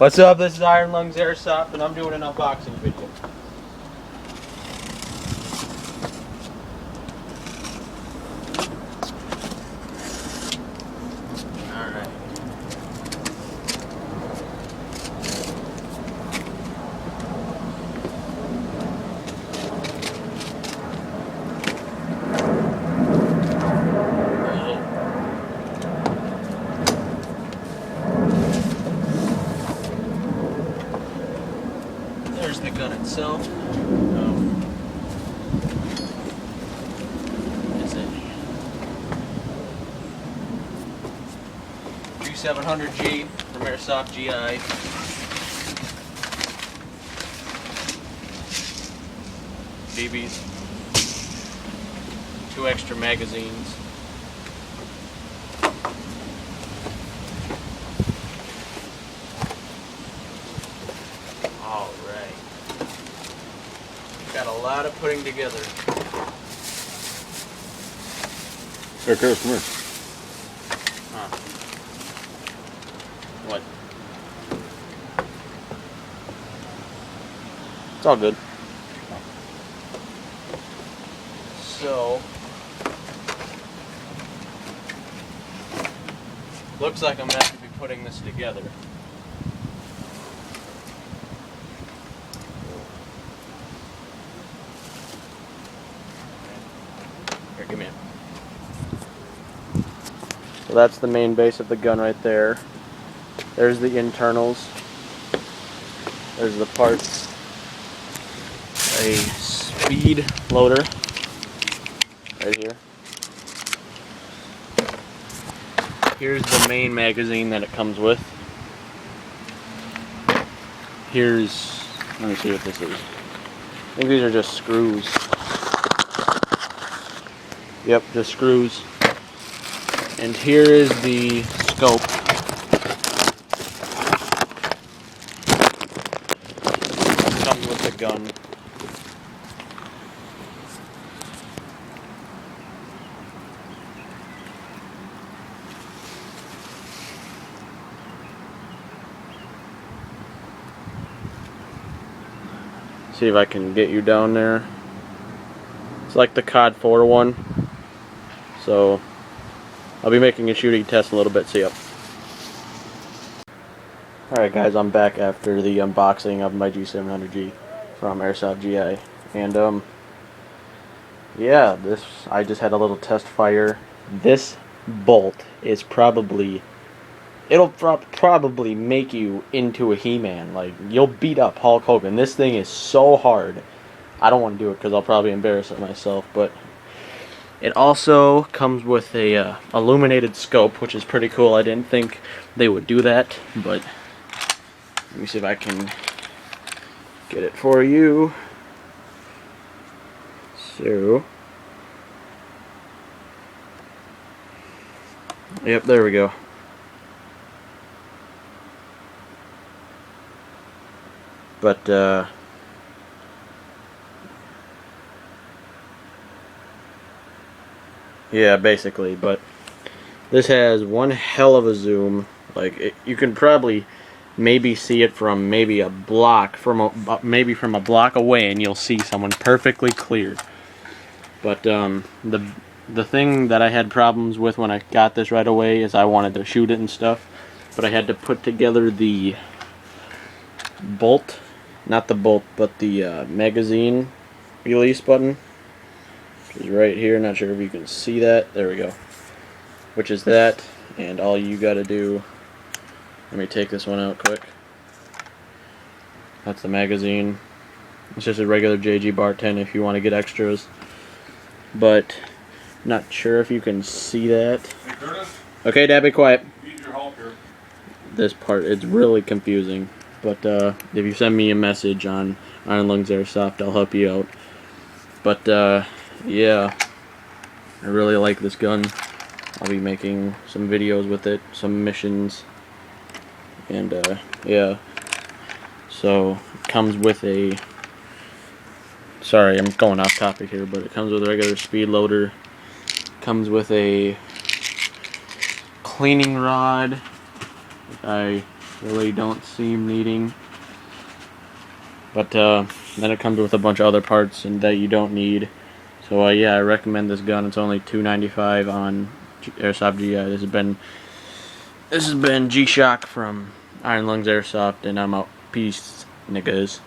What's up? This is Iron Lungs Airsoft, and I'm doing an unboxing video. Alright. There's the gun itself. Is it G700G from Airsoft Gi. BBs. 2 extra magazines. Alright. Got a lot of putting together. Here, Chris, come here. Huh. What? It's all good. So, looks like I'm going to have to be putting this together. Here, give me it. So that's the main base of the gun right there. There's the internals. There's the parts. A speed loader right here. Here's the main magazine that it comes with. Here's, let me see what this is. I think these are just screws. Yep, just screws. And here is the scope. That comes with the gun. See if I can get you down there. It's like the COD 4 one. So I'll be making a shooting test in a little bit, see ya. Alright guys, I'm back after the unboxing of my G700G from Airsoft Gi. And yeah, I just had a little test fire. This bolt is it'll probably make you into a He-Man. Like, you'll beat up Hulk Hogan. This thing is so hard. I don't want to do it because I'll probably embarrass it myself, but it also comes with a Illuminated Scope, which is pretty cool. I didn't think they would do that, but let me see if I can get it for you. So, yep, there we go. But, yeah, basically, but this has one hell of a zoom. Like, you can probably maybe see it from maybe a block, maybe from a block away, and you'll see someone perfectly clear. But the thing that I had problems with when I got this right away is I wanted to shoot it and stuff, but I had to put together the bolt, not the bolt, but the magazine release button. Is right here. Not sure if you can see that. There we go. Which is that, and all you gotta do, let me take this one out quick. That's the magazine. It's just a regular JG Bar 10 if you want to get extras, but not sure if you can see that. Hey Curtis. Okay, Dad, be quiet. Need your help here. This part, it's really confusing, but if you send me a message on Iron Lungs Airsoft, I'll help you out. But yeah, I really like this gun. I'll be making some videos with it, some missions, and yeah. So it comes with a, sorry, I'm going off topic here, but it comes with a regular speed loader. Comes with a cleaning rod. I really don't seem needing. But then it comes with a bunch of other parts and that you don't need. So yeah, I recommend this gun. It's only $2.95 on Airsoft Gi. This has been G-Shock from Iron Lungs Airsoft, and I'm out. Peace, niggas.